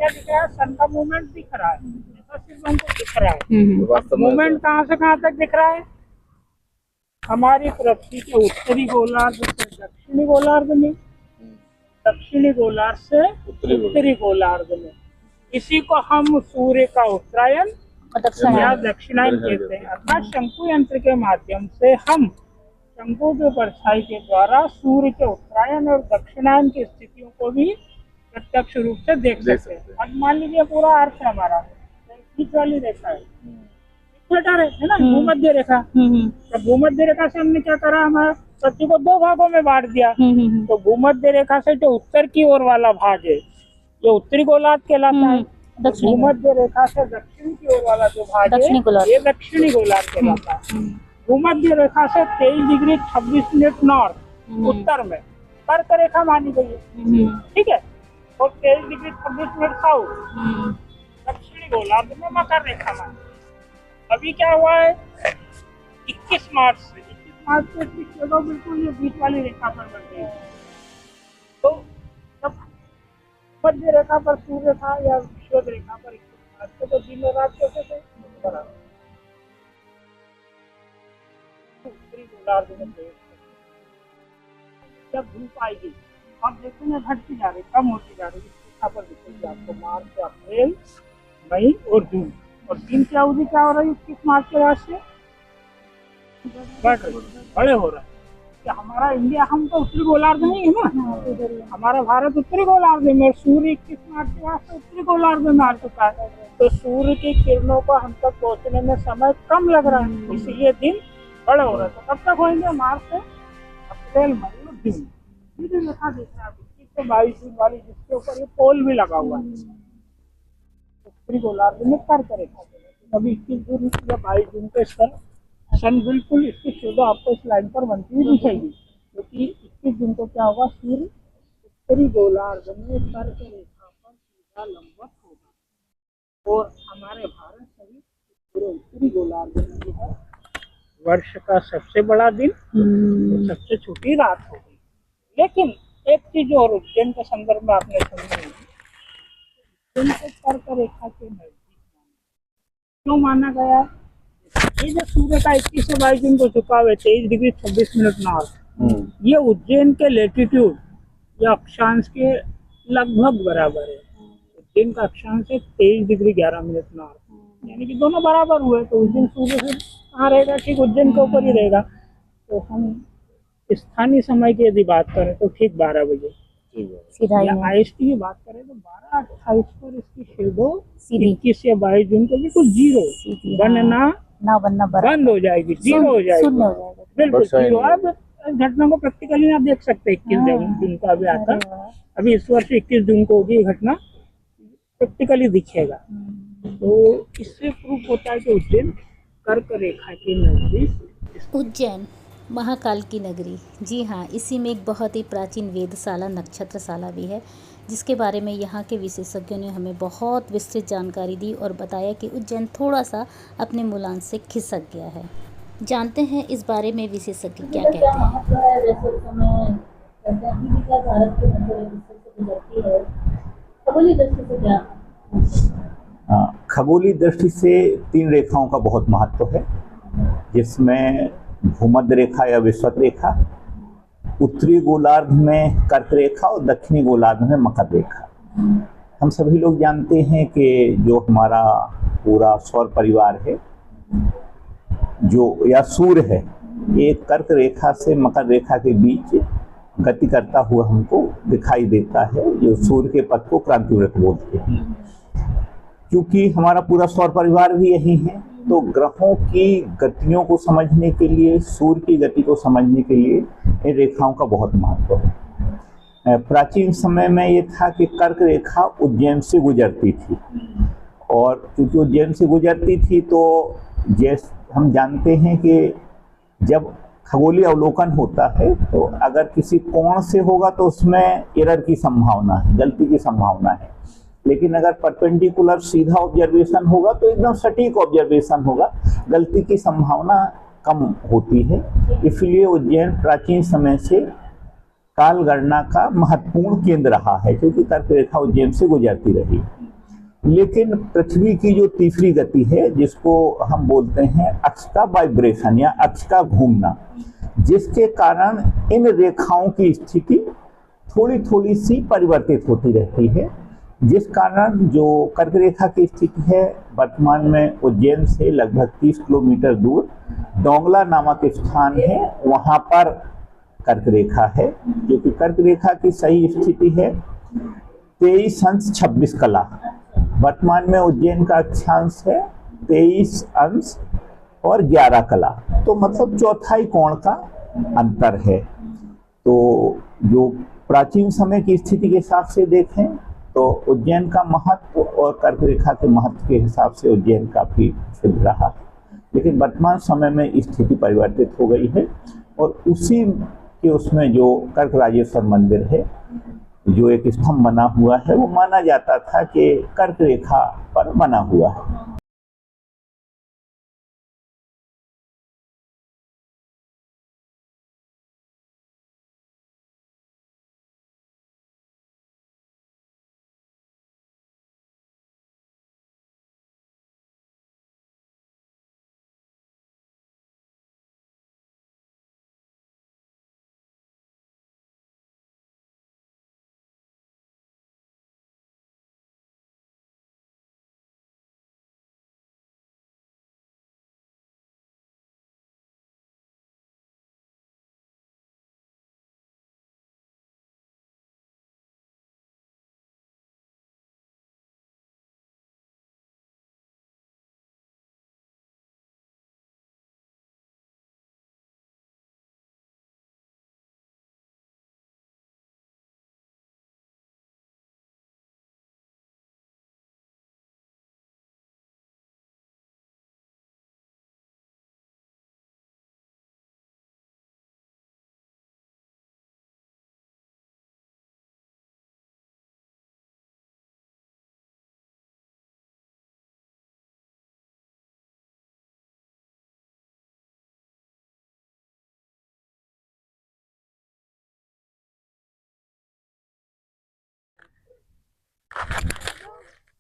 क्या दिख रहा है, सन का मूवमेंट दिख रहा है, ऐसा सिर्फ हमको दिख रहा है। मूवमेंट कहाँ से कहाँ तक दिख रहा है, हमारी पृथ्वी के उत्तरी गोलार्ध से दक्षिणी गोलार्ध में, दक्षिणी गोलार्ध से उत्तरी गोलार्ध में। इसी को हम सूर्य का उत्तरायण या दक्षिणायन कहते हैं। अर्थात शंकु यंत्र के माध्यम से हम शंकु के परछाई के द्वारा सूर्य के उत्तरायण और दक्षिणायन की स्थितियों को भी प्रत्यक्ष रूप से देख सकते हैं। अब मान लीजिए पूरा अर्थ है हमारा, बीच वाली रेखा है, है ना, भूमध्य रेखा। तो भूमध्य रेखा से हमने क्या करा, हमारा पृथ्वी को दो भागों में बांट दिया। तो भूमध्य रेखा से जो उत्तर की ओर वाला भाग है ये उत्तरी गोलार्ध कहलाता है, भूमध्य रेखा से दक्षिण की ओर वाला जो भाग है ये दक्षिणी गोलार्ध कहलाता है। भूमध्य रेखा से 23 डिग्री 26 मिनट नॉर्थ उत्तर में कर्क रेखा मानी गई है, ठीक है, और 23 डिग्री 26 मिनट साउथ दक्षिणी गोलार्ध में मकर रेखा मानी। अभी क्या हुआ है, 21 मार्च से इसकी शेडो बिल्कुल ये बीच वाली रेखा पर बन गई। तो जब मध्य रेखा पर सूर्य था या विषुवत रेखा पर 21 मार्च से, तो दिन और रात कैसे थे, उत्तरी गोलार्ध में जब धूप आएगी आप देखेंगे घटती जा रही, कम होती जा रही, इस रेखा पर दिखेगी आपको मार्च, अप्रैल, मई और जून। और दिन की अवधि क्या हो रही है 21 मार्च के बाद से बड़े हो रहा है। क्या हमारा इंडिया, हम तो उत्तरी गोलार्ध में ही है ना, हमारा भारत उत्तरी गोलार्ध में, और सूर्य 21 मार्च के बाद से उत्तरी गोलार्ध में आ चुका है। तो सूर्य की किरणों को हम तक पहुंचने में समय कम लग रहा है, इसलिए दिन बड़े हो रहे हैं। तो कब तक होंगे, मार्च से अप्रैल, मई और जून। ये रेखा देख रहे हैं 21 से 22 जून वाली, जिसके ऊपर ये पोल भी लगा हुआ है, उत्तरी गोलार्ध में कर्क रेखा। अभी 21 जून या 22 जून के स्तर सन बिल्कुल इसकी शेडो आपको इस लाइन पर बनती हुई दिखेगी, क्योंकि 21 जून को क्या होगा, सूर्य उत्तरी गोलार्ध में कर्क रेखा पर सीधा लंबवत होगा और हमारे भारत सहित पूरे उत्तरी गोलार्ध में जो है वर्ष का सबसे बड़ा दिन और सबसे छोटी रात होगी। लेकिन एक चीज और उज्जैन के संदर्भ में आपने सुनी होगी, कर्क रेखा के नजदीक क्यों माना गया, ये जो सूर्य का 21 से 22 जून को झुका हुआ 23 डिग्री 26 मिनट नॉर्थ, ये उज्जैन के लेटीट्यूड या अक्षांश के लगभग बराबर है। उज्जैन का अक्षांश है 23 डिग्री 11 मिनट नॉर्थ, यानी कि दोनों बराबर हुए। तो उज्जैन सूर्य से कहाँ रहेगा, ठीक उज्जैन के ऊपर ही रहेगा। तो हम स्थानीय समय की यदि बात करें तो ठीक 12 बजे, या IST की बात करें तो 12:28 पर इसकी शेडो 21 या 22 जून को बिल्कुल जीरो बनना बंद हो जाएगी, जीरो हो जाएगी, बिल्कुल जीरो। अब घटना को प्रैक्टिकली आप देख सकते हैं 21 जून को अभी आता, अभी इस वर्ष 21 जून को होगी घटना, प्रैक्टिकली दिखेगा। तो इससे प्रूफ होता है कि उज्जैन कर्क रेखा के नजदीक। उज्जैन महाकाल की नगरी, जी हाँ, इसी में एक बहुत ही प्राचीन वेदशाला नक्षत्रशाला भी है, जिसके बारे में यहाँ के विशेषज्ञों ने हमें बहुत विस्तृत जानकारी दी और बताया कि उज्जैन थोड़ा सा अपने मूलांक से खिसक गया है। जानते हैं इस बारे में विशेषज्ञ क्या कहते हैं। खगोलीय दृष्टि से 3 रेखाओं का बहुत महत्व है, जिसमें भूमध्य रेखा या विषुवत रेखा, उत्तरी गोलार्ध में कर्क रेखा और दक्षिणी गोलार्ध में मकर रेखा। हम सभी लोग जानते हैं कि जो हमारा पूरा सौर परिवार है, जो या सूर्य है, एक कर्क रेखा से मकर रेखा के बीच गति करता हुआ हमको दिखाई देता है, जो सूर्य के पथ को क्रांतिवृत्त बोलते हैं। क्योंकि हमारा पूरा सौर परिवार भी यही है, तो ग्रहों की गतियों को समझने के लिए, सूर्य की गति को समझने के लिए इन रेखाओं का बहुत महत्व है। प्राचीन समय में ये था कि कर्क रेखा उज्जैन से गुजरती थी, और क्योंकि उज्जैन से गुजरती थी तो जैसे हम जानते हैं कि जब खगोलीय अवलोकन होता है तो अगर किसी कोण से होगा तो उसमें एरर की संभावना है, गलती की संभावना है। लेकिन अगर परपेंडिकुलर सीधा ऑब्जर्वेशन होगा तो एकदम सटीक ऑब्जर्वेशन होगा, गलती की संभावना कम होती है। इसलिए उज्जैन प्राचीन समय से काल गणना का महत्वपूर्ण केंद्र रहा है, क्योंकि कर्क रेखा उज्जैन से गुजरती रही। लेकिन पृथ्वी की जो तीसरी गति है, जिसको हम बोलते हैं अक्ष का वाइब्रेशन या अक्ष का घूमना, जिसके कारण इन रेखाओं की स्थिति थोड़ी थोड़ी सी परिवर्तित होती रहती है, जिस कारण जो कर्क रेखा की स्थिति है वर्तमान में उज्जैन से लगभग 30 किलोमीटर दूर डोंगला नामक स्थान है, वहाँ पर कर्क रेखा है, जो कि कर्क रेखा की सही स्थिति है 23 अंश 26 कला। वर्तमान में उज्जैन का अक्षांश है 23 अंश और 11 कला, तो मतलब चौथाई कोण का अंतर है। तो जो प्राचीन समय की स्थिति के हिसाब से देखें तो उज्जैन का महत्व और कर्क रेखा के महत्व के हिसाब से उज्जैन काफी प्रसिद्ध रहा है, लेकिन वर्तमान समय में स्थिति परिवर्तित हो गई है और उसी के उसमें जो कर्क राजेश्वर मंदिर है, जो एक स्तंभ बना हुआ है, वो माना जाता था कि कर्क रेखा पर बना हुआ है।